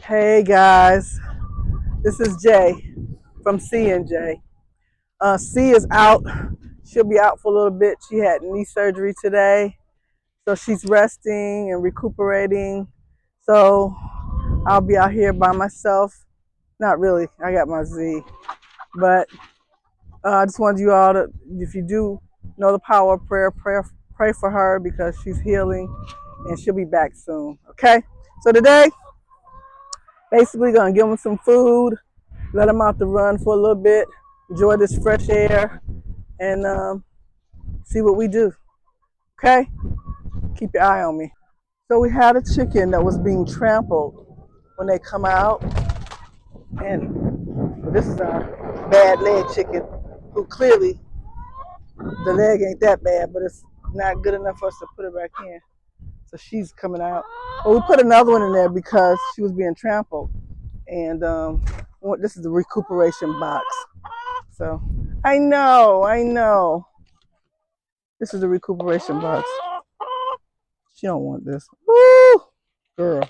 Hey guys, this is Jay from C and J. C is out. She'll be out for a little bit. She had knee surgery today, so she's resting and recuperating. So I'll be out here by myself. Not really. I got my Z, but I just wanted you all to, if you do know the power of prayer, pray for her because she's healing and she'll be back soon. Okay. So today, basically, gonna give them some food, let them out to run for a little bit, enjoy this fresh air, and see what we do. Okay? Keep your eye on me. So we had a chicken that was being trampled when they come out, and this is our bad leg chicken, who clearly the leg ain't that bad, but it's not good enough for us to put it back in. So she's coming out. But we put another one in there because she was being trampled, and this is the recuperation box. So I know. This is the recuperation box. She don't want this. Woo! Girl.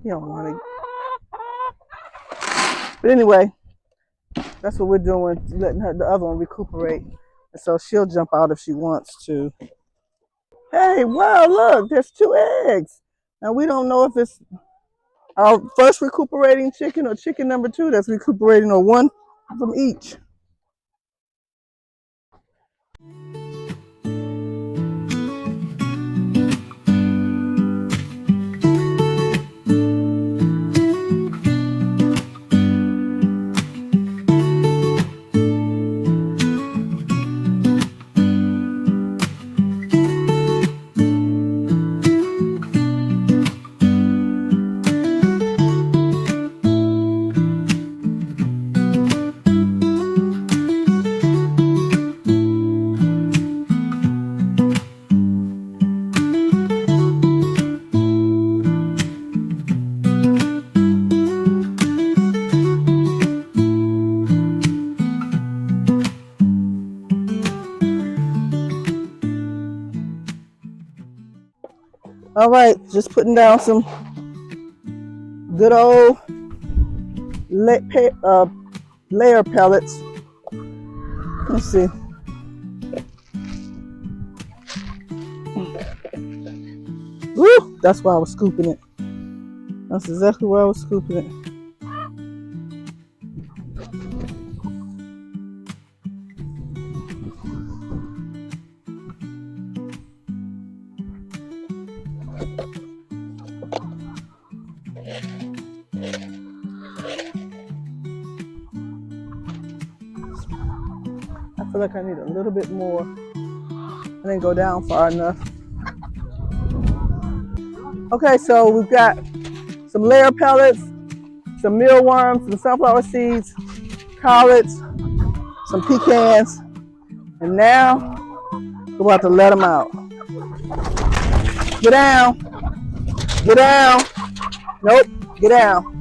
You don't want it. But anyway, that's what we're doing, letting her the other one recuperate. And so she'll jump out if she wants to. Hey, wow, look, there's 2 eggs. Now we don't know if it's our first recuperating chicken or chicken number 2 that's recuperating, or one from each. All right, just putting down some good old layer pellets. Let's see. Woo! That's why I was scooping it. That's exactly why I was scooping it. I feel like I need a little bit more. I didn't go down far enough. Okay, so we've got some layer pellets, some mealworms, some sunflower seeds, collards, some pecans, and now we're about to let them out. Get down. Get down. Nope. Get down.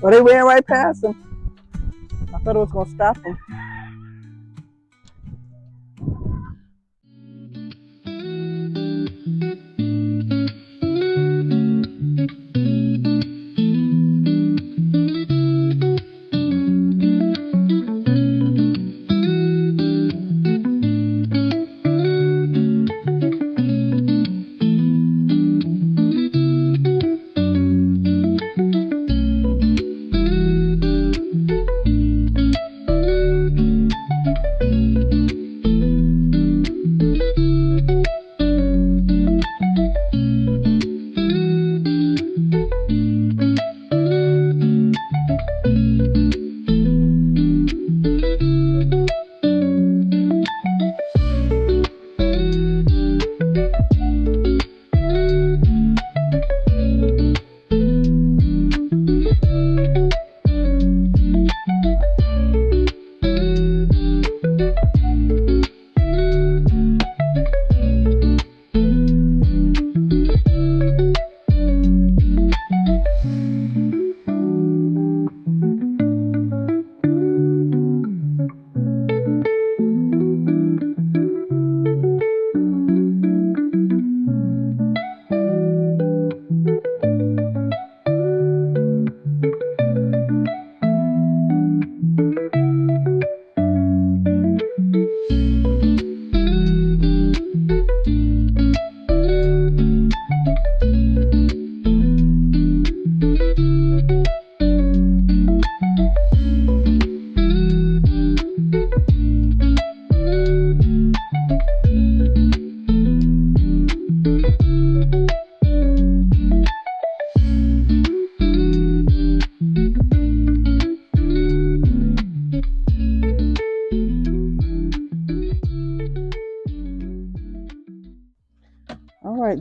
Well, they ran right past him. I thought it was going to stop him.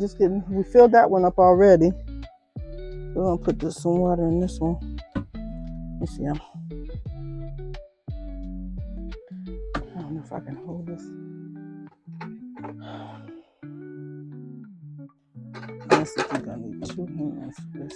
just getting, we filled that one up already. We're gonna put this some water in this one. Let me see. I don't know if I can hold this. I think you're gonna need 2 hands for this.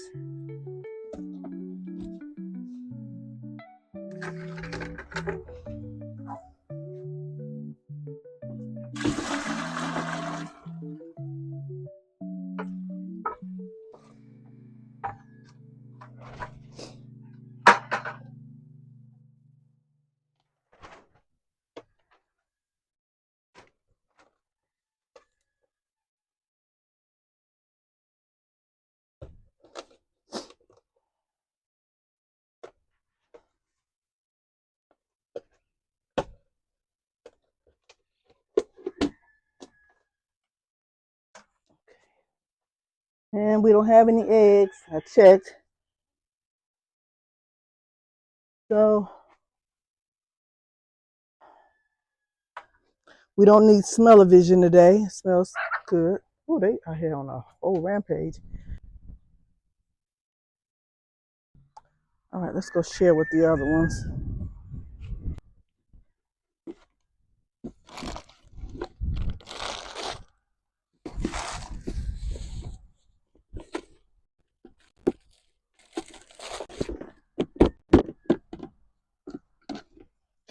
And we don't have any eggs. I checked. So we don't need smell-o-vision today. It smells good. Oh, they are here on a whole rampage. All right, let's go share with the other ones.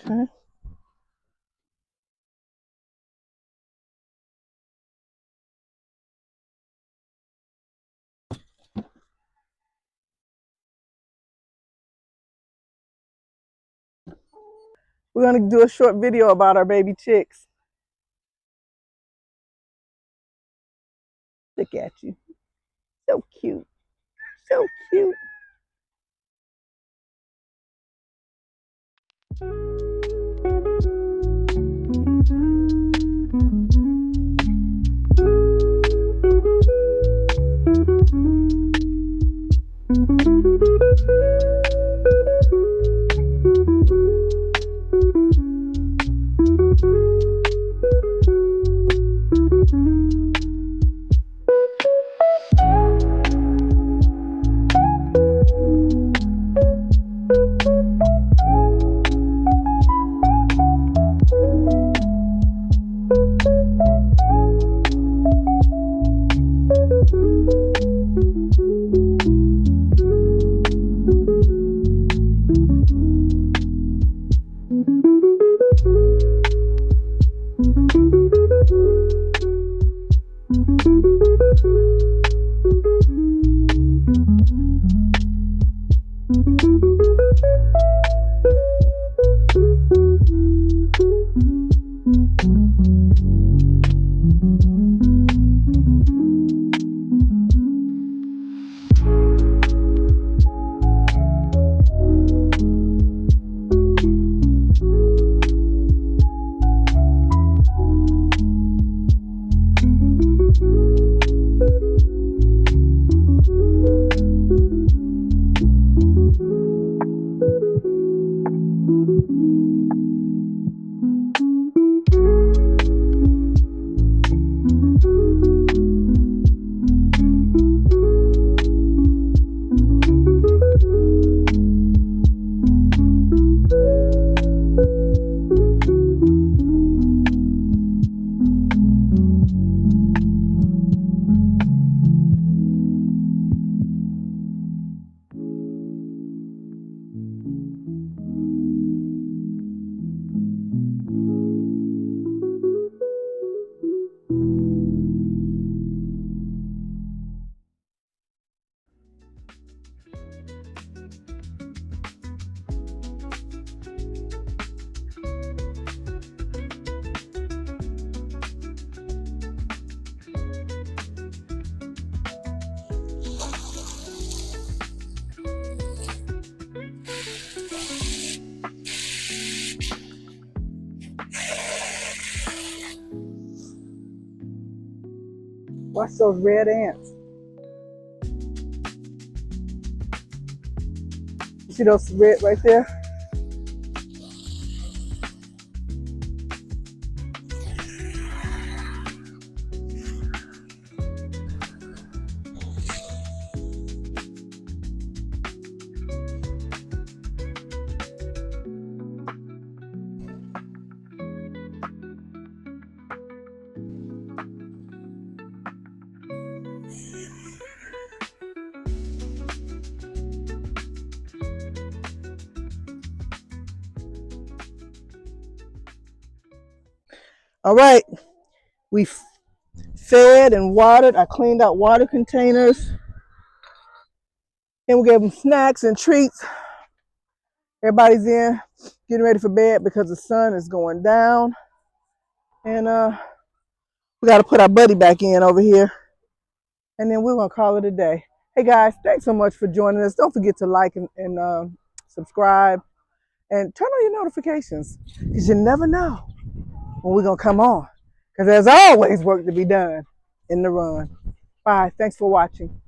Okay. We're gonna do a short video about our baby chicks. Look at you. So cute. So cute. Watch those red ants. You see those red right there? All right, we fed and watered. I cleaned out water containers. And we gave them snacks and treats. Everybody's in, getting ready for bed because the sun is going down. And we got to put our buddy back in over here. And then we're going to call it a day. Hey guys, thanks so much for joining us. Don't forget to like and subscribe. And turn on your notifications because you never know when we're going to come on. Because there's always work to be done in the run. Bye. Thanks for watching.